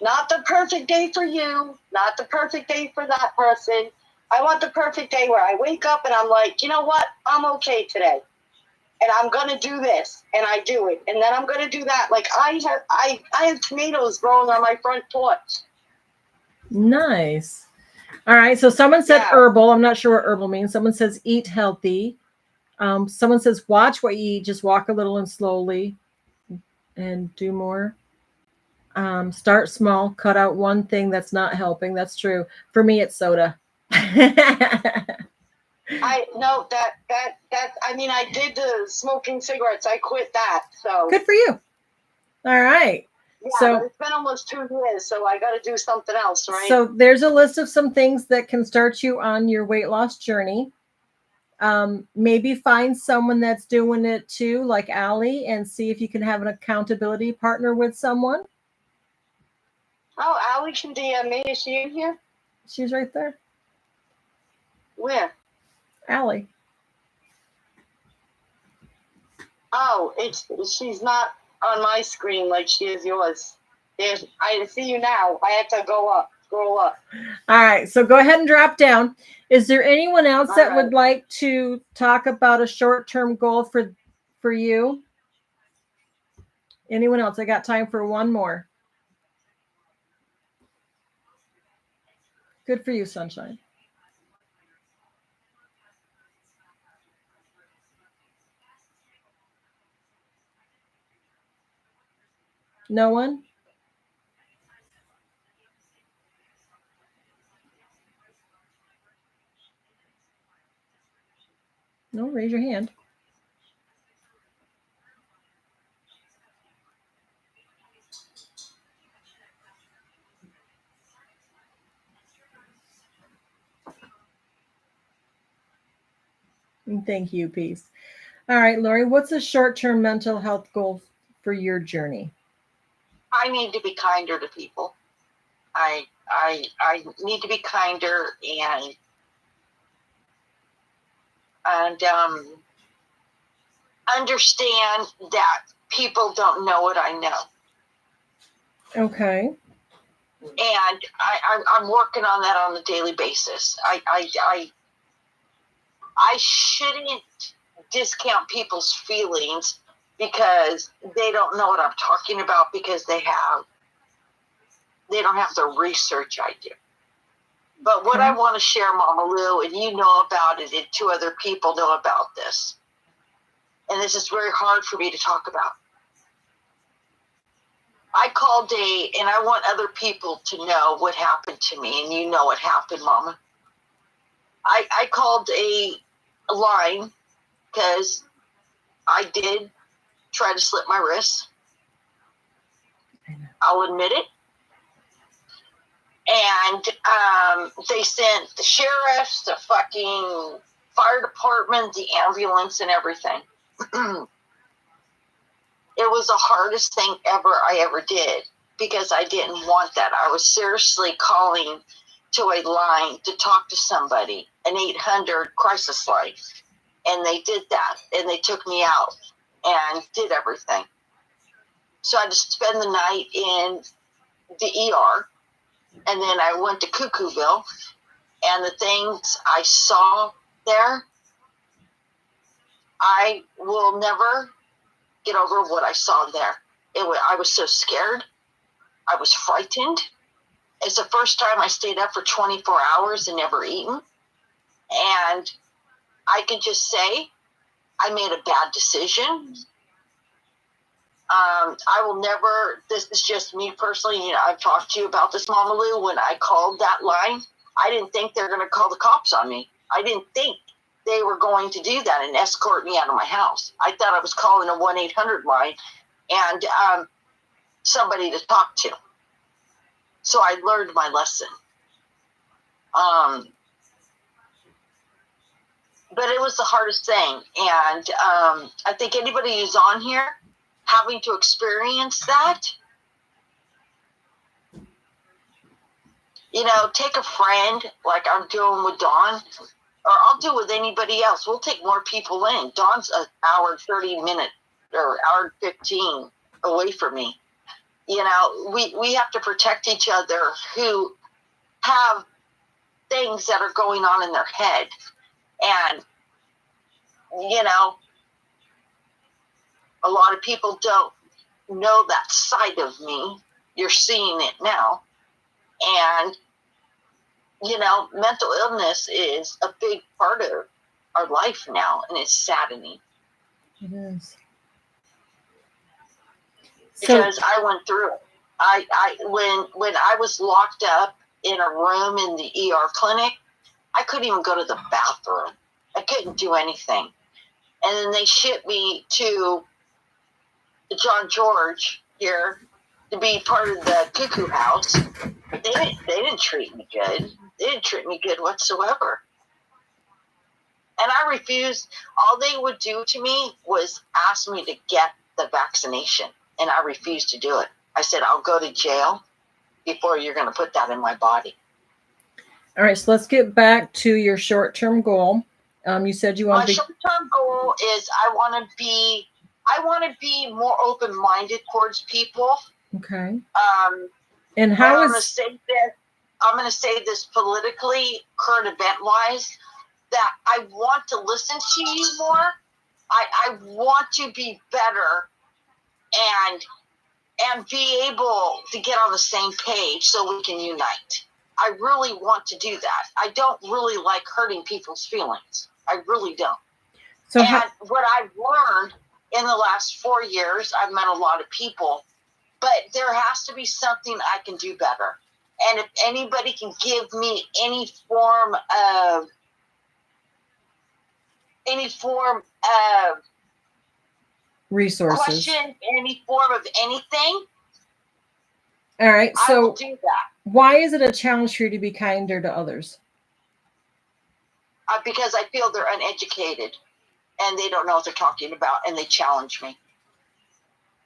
Not the perfect day for you, not the perfect day for that person. I want the perfect day where I wake up and I'm like, you know what? I'm okay today. And I'm going to do this. And I do it. And then I'm going to do that. Like I have tomatoes growing on my front porch. Nice. All right. So someone said Yeah. herbal. I'm not sure what herbal means. Someone says eat healthy. Someone says watch what you eat. Just walk a little and slowly and do more. Start small. Cut out one thing that's not helping. That's true. For me, it's soda. I know that I mean, I did the smoking cigarettes. I quit that. So Good for you. All right. yeah, So but it's been almost 2 years, so I got to do something else, right? So there's a list of some things that can start you on your weight loss journey. Maybe find someone that's doing it too, like Allie, and see if you can have an accountability partner with someone. Oh, Allie can DM me. Is she in here? She's right there. Where? Allie. Oh, she's not on my screen like she is yours. I see you now. I have to scroll up. All right. So go ahead and drop down. Is there anyone else All that right. would like to talk about a short-term goal for you? Anyone else? I got time for one more. Good for you, Sunshine. No one? No, raise your hand. Thank you, Peace. All right, Lori, what's a short-term mental health goal for your journey? I need to be kinder to people. I need to be kinder and understand that people don't know what I know. Okay. And I'm working on that on a daily basis. I shouldn't discount people's feelings because they don't know what I'm talking about because they don't have the research I do. But what I want to share, Mama Lou, and you know about it, and 2 other people know about this, and this is very hard for me to talk about. I called and I want other people to know what happened to me, and you know what happened, Mama. I called a line because I did try to slip my wrist. I'll admit it. And they sent the sheriffs, the fucking fire department, the ambulance, and everything. It was the hardest thing I ever did because I didn't want that. I was seriously calling to a line to talk to somebody, an 800 crisis line. And they did that. And they took me out and did everything. So I had to spend the night in the ER. And then I went to Cuckooville. And the things I saw there, I will never get over what I saw there. I was so scared. I was frightened. It's the first time I stayed up for 24 hours and never eaten. And I can just say I made a bad decision. I will never, this is just me personally, I've talked to you about this, Mama Lou. When I called that line, I didn't think they were going to call the cops on me. I didn't think they were going to do that and escort me out of my house. I thought I was calling a 1-800 line and somebody to talk to. So I learned my lesson. But it was the hardest thing. And I think anybody who's on here having to experience that, take a friend like I'm doing with Dawn, or I'll do with anybody else. We'll take more people in. Dawn's an hour and 30 minutes or hour and 15 away from me. We have to protect each other who have things that are going on in their head. And, a lot of people don't know that side of me. You're seeing it now. And, mental illness is a big part of our life now, and it's saddening. It is. Because I went through it. When I was locked up in a room in the ER clinic, I couldn't even go to the bathroom. I couldn't do anything. And then they shipped me to John George here to be part of the cuckoo house. They didn't treat me good. They didn't treat me good whatsoever. And I refused. All they would do to me was ask me to get the vaccination. And I refused to do it. I said, I'll go to jail before you're going to put that in my body. All right, so let's get back to your short-term goal. You said you want my short-term goal is I want to be more open-minded towards people. Okay. And how I'm going to say this politically, current event-wise, that I want to listen to you more. I want to be better and be able to get on the same page so we can unite. I really want to do that. I don't really like hurting people's feelings. I really don't. So what I've learned in the last 4 years, I've met a lot of people, but there has to be something I can do better. And if anybody can give me any form of resources, question, any form of anything, all right, so I will do that. Why is it a challenge for you to be kinder to others? Because I feel they're uneducated and they don't know what they're talking about, and they challenge me.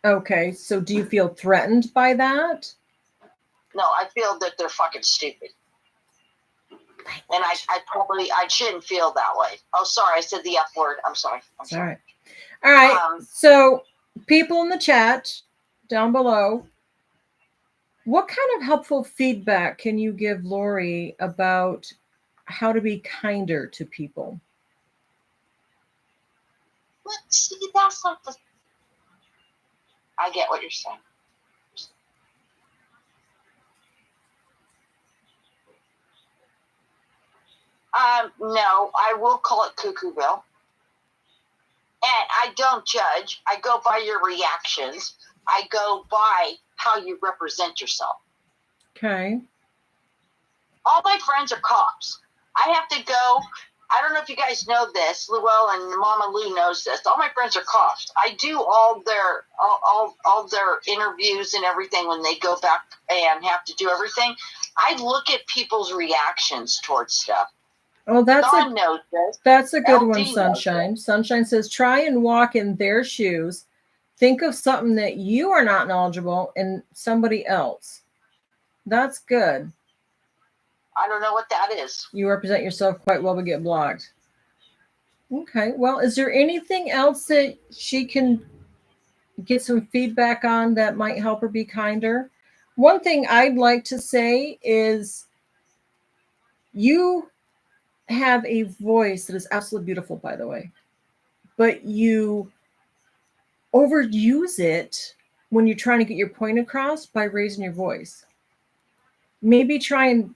Okay, so do you feel threatened by that? No, I feel that they're fucking stupid. And I shouldn't feel that way. Oh, sorry, I said the F word. I'm sorry. All right. All right. So people in the chat down below, what kind of helpful feedback can you give Lori about how to be kinder to people? See, that's not the... I get what you're saying. No, I will call it Cuckooville. And I don't judge. I go by your reactions. I go by how you represent yourself. Okay. All my friends are cops. I have to go. I don't know if you guys know this. Luell and Mama Lou knows this. All my friends are cops. I do all their interviews and everything when they go back and have to do everything. I look at people's reactions towards stuff. Oh, that's a good one, LD Sunshine. Sunshine says, try and walk in their shoes. Think of something that you are not knowledgeable in somebody else. That's good. I don't know what that is. You represent yourself quite well, but get blocked. Okay. Well, is there anything else that she can get some feedback on that might help her be kinder? One thing I'd like to say is you have a voice that is absolutely beautiful, by the way, but you overuse it when you're trying to get your point across by raising your voice. Maybe try and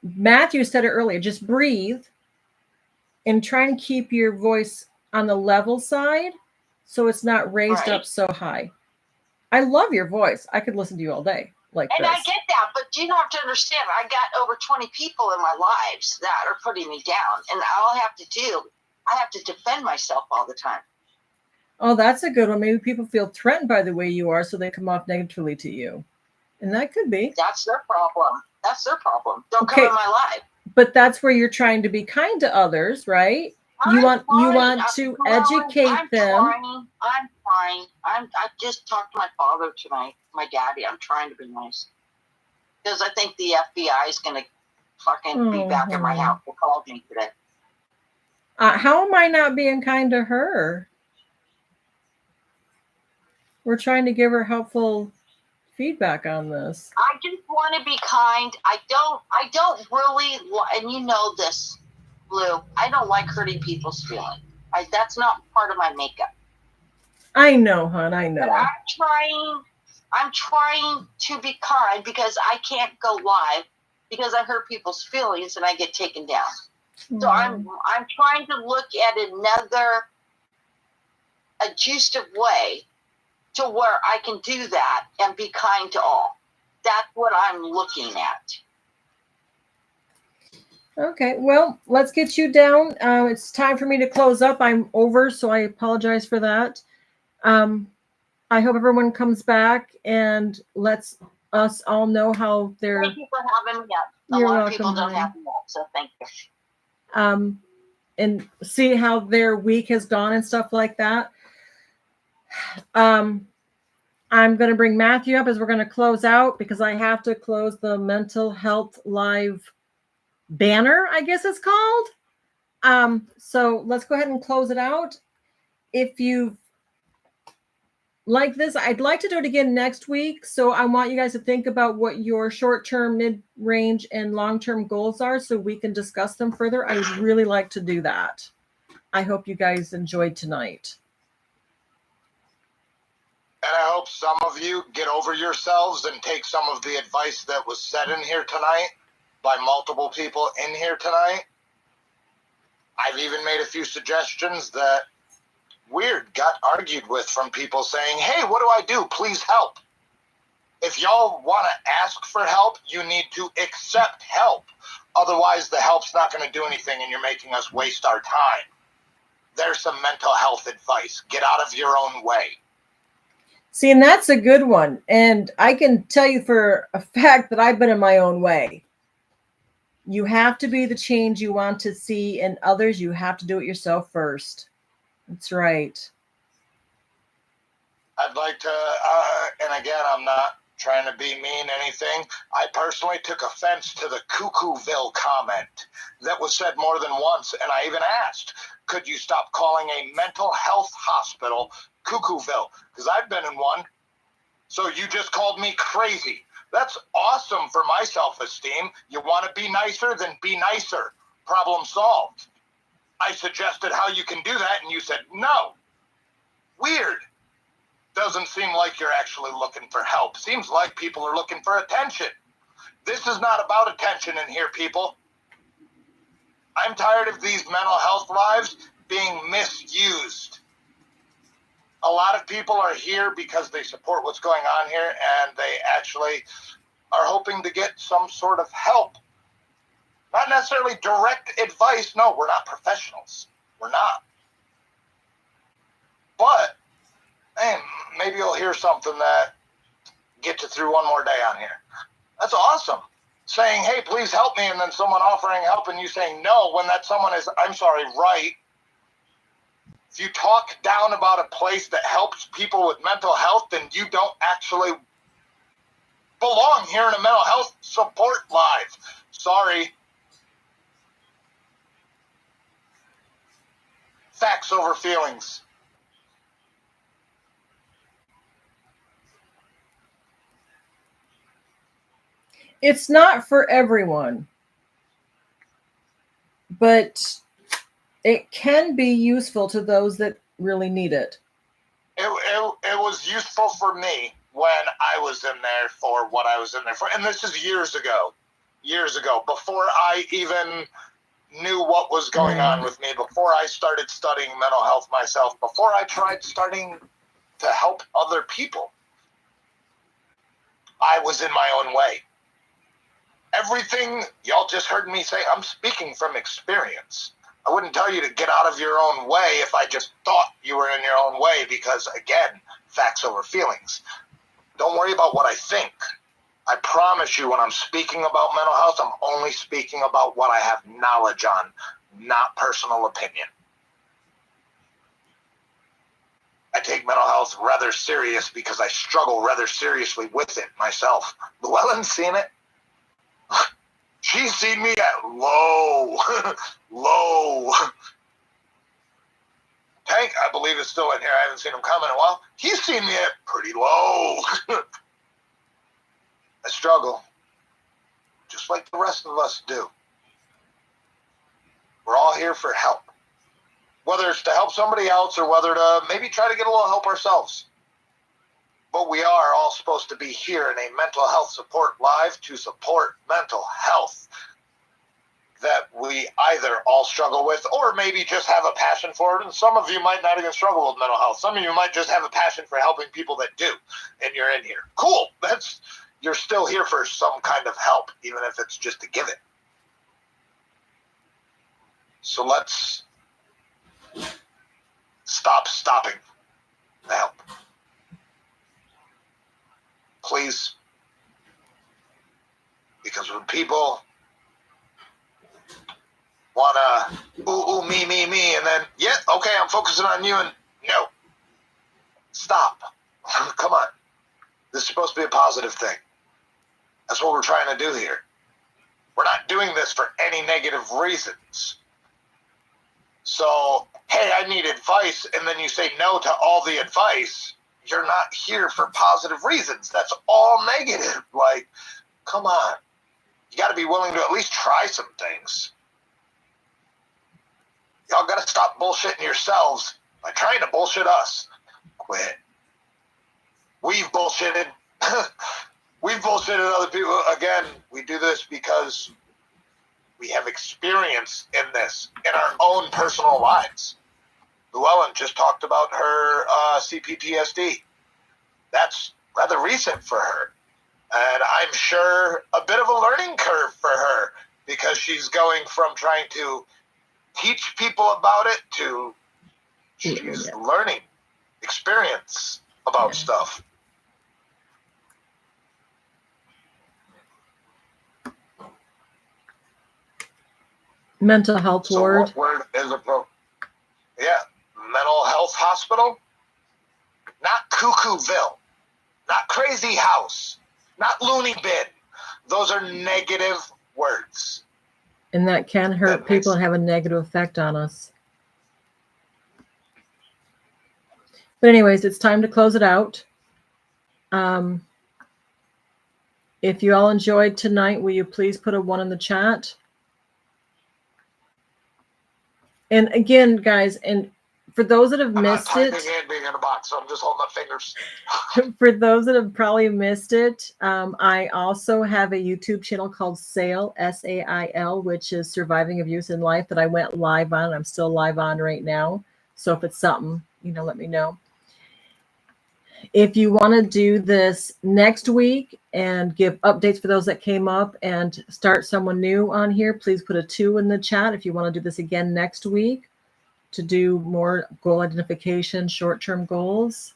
Matthew said it earlier, just breathe and try and keep your voice on the level side so it's not raised up so high. I love your voice. I could listen to you all day like and this. I get that, but you have to understand, I got over 20 people in my lives that are putting me down, and all I have to do, I have to defend myself all the time. Oh, that's a good one. Maybe people feel threatened by the way you are, so they come off negatively to you. And that could be. That's their problem. That's their problem. Don't come in my life. But that's where you're trying to be kind to others, right? You want to educate them. I'm trying. I just talked to my father tonight, my daddy. I'm trying to be nice. because I think the FBI is going to fucking be back in my house. They called me today. How am I not being kind to her? We're trying to give her helpful feedback on this. I just want to be kind. I don't really, and you know this, Lou. I don't like hurting people's feelings. That's not part of my makeup. I know, hon. I know. But I'm trying to be kind because I can't go live because I hurt people's feelings and I get taken down. So I'm trying to look at another adjustive way to where I can do that and be kind to all. That's what I'm looking at. Okay, well, let's get you down. It's time for me to close up. I'm over, so I apologize for that. I hope everyone comes back and lets us all know how they're. Thank you for having me up. A You're lot welcome, of people don't honey. have me up, so thank you. And see how their week has gone and stuff like that. I'm going to bring Matthew up as we're going to close out because I have to close the mental health live banner, I guess it's called. So let's go ahead and close it out. If you like this, I'd like to do it again next week. So I want you guys to think about what your short-term, mid-range, and long-term goals are so we can discuss them further. I would really like to do that. I hope you guys enjoyed tonight. And I hope some of you get over yourselves and take some of the advice that was said in here tonight by multiple people in here tonight. I've even made a few suggestions that weird got argued with from people saying, hey, what do I do? Please help. If y'all want to ask for help, you need to accept help. Otherwise, the help's not going to do anything and you're making us waste our time. There's some mental health advice. Get out of your own way. See, and that's a good one. And I can tell you for a fact that I've been in my own way. You have to be the change you want to see in others. You have to do it yourself first. That's right. I'd like to, and again, I'm not trying to be mean anything. I personally took offense to the Cuckooville comment that was said more than once. And I even asked, could you stop calling a mental health hospital Cuckooville? Because I've been in one. So you just called me crazy. That's awesome for my self-esteem. You want to be nicer, then be nicer. Problem solved. I suggested how you can do that, and you said no. Weird. Doesn't seem like you're actually looking for help. Seems like people are looking for attention. This is not about attention in here, people. I'm tired of these mental health lives being misused. A lot of people are here because they support what's going on here, and they actually are hoping to get some sort of help. Not necessarily direct advice. No, we're not professionals. We're not. But, hey, maybe you'll hear something that gets you through one more day on here. That's awesome. Saying, hey, please help me, and then someone offering help and you saying no when that someone is, I'm sorry, right. If you talk down about a place that helps people with mental health, then you don't actually belong here in a mental health support live. Sorry. Facts over feelings. It's not for everyone, but it can be useful to those that really need it. It was useful for me when I was in there for what I was in there for. And this is years ago, before I even knew what was going on with me, before I started studying mental health myself, before I tried starting to help other people. I was in my own way. Everything y'all just heard me say, I'm speaking from experience. I wouldn't tell you to get out of your own way if I just thought you were in your own way because, again, facts over feelings. Don't worry about what I think. I promise you when I'm speaking about mental health, I'm only speaking about what I have knowledge on, not personal opinion. I take mental health rather serious because I struggle rather seriously with it myself. Llewellyn's seen it. She's seen me at low, low. Tank, I believe, is still in here. I haven't seen him come in a while. He's seen me at pretty low. I struggle, just like the rest of us do. We're all here for help, whether it's to help somebody else or whether to maybe try to get a little help ourselves. But we are all supposed to be here in a mental health support live to support mental health that we either all struggle with or maybe just have a passion for it. And some of you might not even struggle with mental health. Some of you might just have a passion for helping people that do, and you're in here. Cool. You're still here for some kind of help, even if it's just to give it. So let's stop stopping the help. Please. Because when people want to, ooh, me, and then, yeah, okay, I'm focusing on you, and no. Stop. Come on. This is supposed to be a positive thing. That's what we're trying to do here. We're not doing this for any negative reasons. So, hey, I need advice, and then you say no to all the advice. You're not here for positive reasons. That's all negative. Like, come on. You got to be willing to at least try some things. Y'all got to stop bullshitting yourselves by trying to bullshit us. Quit. We've bullshitted. We've bullshitted other people. Again, we do this because we have experience in this in our own personal lives. Llewellyn just talked about her CPTSD. That's rather recent for her. And I'm sure a bit of a learning curve for her because she's going from trying to teach people about it to she's learning experience about stuff. Mental health ward. So what word is appropriate? Yeah, mental health hospital. Not Cuckooville. Not crazy house. Not loony bin. Those are negative words. And that can hurt people and have a negative effect on us. But anyways, it's time to close it out. If you all enjoyed tonight, will you please put a 1 in the chat? And again, guys, and for those that have missed it, and being in a box, so I'm just holding up fingers. For those that have probably missed it, I also have a YouTube channel called SAIL, S-A-I-L, which is Surviving Abuse in Life, that I went live on. I'm still live on right now. So if it's something, let me know. If you want to do this next week and give updates for those that came up and start someone new on here, please put a 2 in the chat if you want to do this again next week to do more goal identification, short-term goals.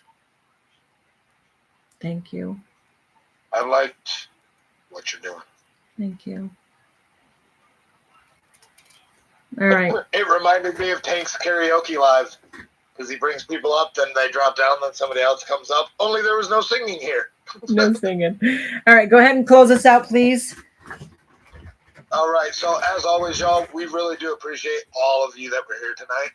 Thank you. I liked what you're doing. Thank you. All right. It reminded me of Tank's karaoke live because he brings people up, then they drop down, then somebody else comes up. Only there was no singing here. No singing. All right, go ahead and close us out, please. All right. So as always, y'all, we really do appreciate all of you that were here tonight.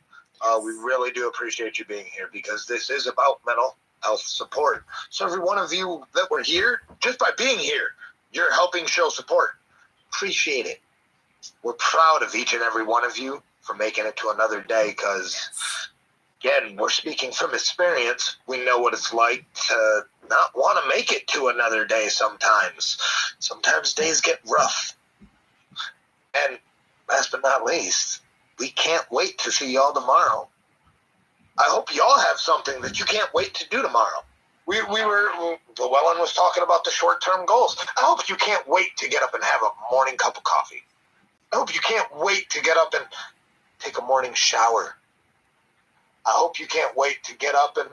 We really do appreciate you being here because this is about mental health support. So every one of you that were here, just by being here, you're helping show support. Appreciate it. We're proud of each and every one of you for making it to another day because, again, we're speaking from experience. We know what it's like to not want to make it to another day sometimes. Sometimes days get rough. And last but not least, we can't wait to see y'all tomorrow. I hope y'all have something that you can't wait to do tomorrow. Llewellyn was talking about the short-term goals. I hope you can't wait to get up and have a morning cup of coffee. I hope you can't wait to get up and take a morning shower. I hope you can't wait to get up and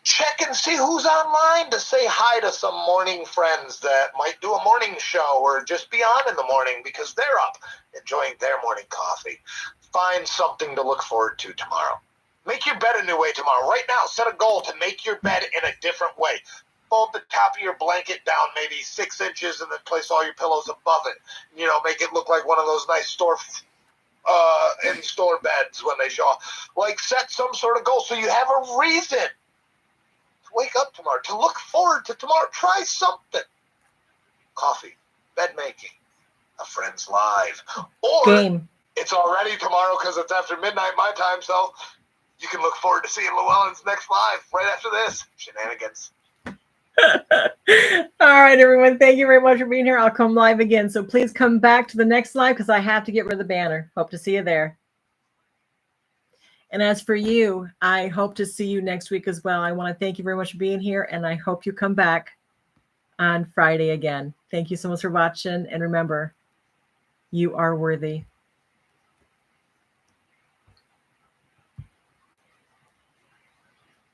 check and see who's online to say hi to some morning friends that might do a morning show or just be on in the morning because they're up enjoying their morning coffee. Find something to look forward to tomorrow. Make your bed a new way tomorrow. Right now, set a goal to make your bed in a different way. fold the top of your blanket down maybe 6 inches and then place all your pillows above it. You know, make it look like one of those nice in-store beds when they show up. Like, set some sort of goal so you have a reason to wake up tomorrow, to look forward to tomorrow. Try something. Coffee, bed making, a friend's live, or Game. it's already tomorrow because it's after midnight my time, so you can look forward to seeing Llewellyn's next live right after this. Shenanigans. All right, everyone. Thank you very much for being here. I'll come live again. So please come back to the next live because I have to get rid of the banner. Hope to see you there. And as for you, I hope to see you next week as well. I want to thank you very much for being here, and I hope you come back on Friday again. Thank you so much for watching. And remember, you are worthy.